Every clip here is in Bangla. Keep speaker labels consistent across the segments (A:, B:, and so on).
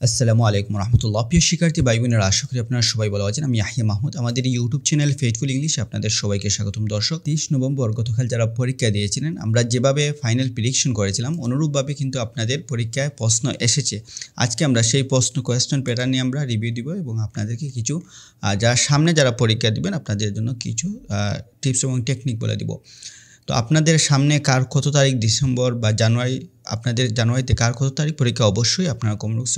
A: আসসালামু আলাইকুম রহমতুল্লাহ। প্রিয় শিক্ষার্থী ভাই বোনেরা, আশা করি আপনারা সবাই ভালো আছেন। আমি ইয়াহিয়া মাহমুদ। আমাদের ইউটিউব চ্যানেল ফেইথফুল ইংলিশে আপনাদের সবাইকে স্বাগতম। দর্শক, 30 নভেম্বর গতকাল যারা পরীক্ষা দিয়েছিলেন, আমরা যেভাবে ফাইনাল প্রেডিকশন করেছিলাম অনুরূপভাবে কিন্তু আপনাদের পরীক্ষায় প্রশ্ন এসেছে। আজকে আমরা সেই কোয়েশ্চন প্যাটার্ন নিয়ে আমরা রিভিউ দিব এবং আপনাদেরকে কিছু যারা পরীক্ষা দিবেন আপনাদের জন্য কিছু টিপস এবং টেকনিক বলে দিব। তো আপনাদের সামনে কার কত তারিখ ডিসেম্বর বা জানুয়ারি, আপনাদের জানুয়ারিতে কার কত তারিখ পরীক্ষা, অবশ্যই আপনারা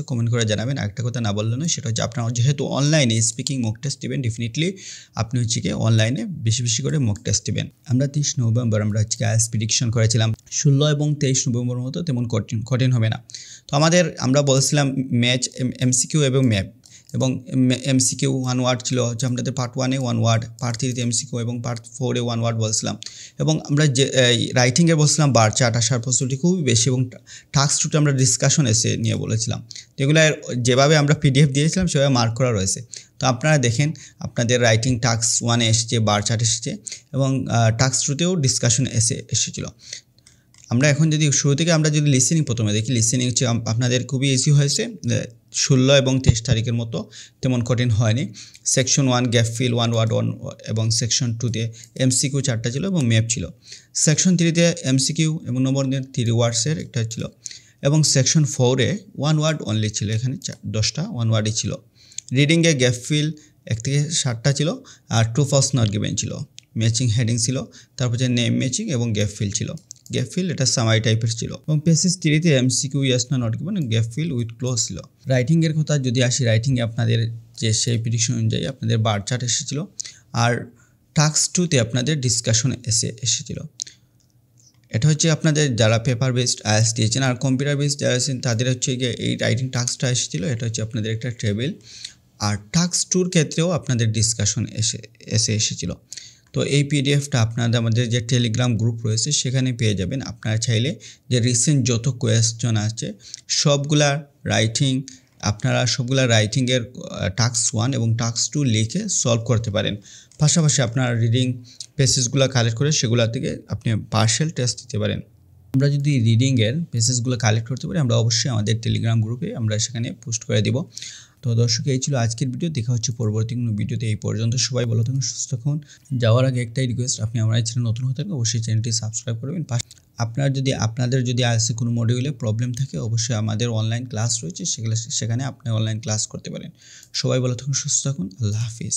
A: কমেন্ট করে জানাবেন। একটা কথা না বললে নয়, সেটা হচ্ছে আপনারা যেহেতু অনলাইনে স্পিকিং মক টেস্ট দিবেন, ডেফিনেটলি আপনি হচ্ছে কি অনলাইনে বেশি করে মক টেস্ট দিবেন। আমরা 30 নভেম্বর আমরা হচ্ছে আইএলটিএস প্রেডিকশন করেছিলাম। 16 এবং 23 নভেম্বর মতো তেমন কঠিন হবে না। তো আমরা বলেছিলাম ম্যাচ, এমসিকিউ এবং ম্যাপ। এবং এমসিকিউ 1 ওয়ার্ড ছিল, যে আমাদের পার্ট 1-এ 1 ওয়ার্ড, পার্ট 3-তে এমসিকিউ এবং পার্ট 4-এ 1 ওয়ার্ড বলছিলাম। এবং আমরা যে রাইটিংয়ে বলছিলাম বার চার্ট আসার প্রস্তুতি খুবই বেশি, এবং টাস্ক 2তে আমরা ডিসকাশন এসে নিয়ে বলেছিলাম। যেগুলো যেভাবে আমরা পিডিএফ দিয়েছিলাম সেভাবে মার্ক করা রয়েছে। তো আপনারা দেখেন, আপনাদের রাইটিং টাস্ক 1-এ এসেছে, বার চার্ট এসেছে, এবং টাস্ক 2তেও ডিসকাশন এসেছিলো। আমরা এখন যদি শুরু থেকে আমরা যদি লিসেনিং প্রথমে দেখি, লিসেনিং হচ্ছে আপনাদের খুবই ইজি হয়েছে। 16 এবং 23 তারিখের মতো তেমন কঠিন হয়নি। সেকশন 1 গ্যাপ ফিল 1 ওয়ার্ড এবং সেকশন 2তে এমসিকিউ 4টা ছিল এবং ম্যাপ ছিল। সেকশন 3তে এমসিকিউ এবং নম্বরের 3 ওয়ার্ডসের একটা ছিল, এবং সেকশন 4-এ 1 ওয়ার্ড অনলি ছিল, এখানে 10টা 1 ওয়ার্ডই ছিল। রিডিংয়ে গ্যাপ ফিল 1 থেকে 7টা ছিল, আর ট্রু ফলস নট গিভেন ছিল। ম্যাচিং হেডিং ছিল, তারপর যে নেম ম্যাচিং এবং গ্যাপ ফিল ছিল। গ্যাপ ফিল এটা সামারি টাইপের ছিল, এবং পেসেজ 3-তে এমসিকিউ ইয়েস না not given, gap fill with close ছিল। রাইটিংয়ের কথা যদি আসি, রাইটিংয়ে আপনাদের যে সেই প্রেডিকশন অনুযায়ী আপনাদের বার চার্ট এসেছিলো, আর টাস্ক 2তে আপনাদের ডিসকাশন এসেছিলো। এটা হচ্ছে আপনাদের যারা পেপার বেসড আইএলটিএস দিয়েছেন, আর কম্পিউটার বেসড যারা আছেন তাদের হচ্ছে গিয়ে এই রাইটিং টাস্কটা এসেছিলো। এটা হচ্ছে আপনাদের একটা টেবিল, আর টাস্ক 2-র ক্ষেত্রেও আপনাদের ডিসকাশন এসেছিলো। তো এই পিডিএফটা আপনাদের আমাদের যে টেলিগ্রাম গ্রুপ রয়েছে সেখানে পেয়ে যাবেন। আপনারা চাইলে যে রিসেন্ট যত কোয়েশ্চন আছে সবগুলা রাইটিংয়ের টাস্ক 1 এবং টাস্ক 2 লিখে সলভ করতে পারেন। পাশাপাশি আপনারা রিডিং পেসেজগুলো কালেক্ট করে সেগুলো থেকে আপনি পার্শিয়াল টেস্ট দিতে পারেন। আমরা যদি রিডিংয়ের পেসেজগুলো কালেক্ট করতে পারি, আমরা অবশ্যই আমাদের টেলিগ্রাম গ্রুপে আমরা সেখানে পোস্ট করে দিব। তো দর্শক, এই ছিল আজকের ভিডিও। দেখা হচ্ছে পরবর্তী কোনো ভিডিওতে। এই পর্যন্ত সবাই ভালো থাকুন, সুস্থ থাকুন। যাওয়ার আগে একটাই রিকোয়েস্ট, আপনি আমার চ্যানেল নতুন হতে থাকেন অবশ্যই চ্যানেলটি সাবস্ক্রাইব করবেন। আপনাদের যদি আইএলটিএসে কোনো মডিউলে প্রবলেম থাকে, অবশ্যই আমাদের অনলাইন ক্লাস রয়েছে, সেখানে আপনি অনলাইন ক্লাস করতে পারেন। সবাই ভালো থাকুন, সুস্থ থাকুন। আল্লাহ হাফিজ।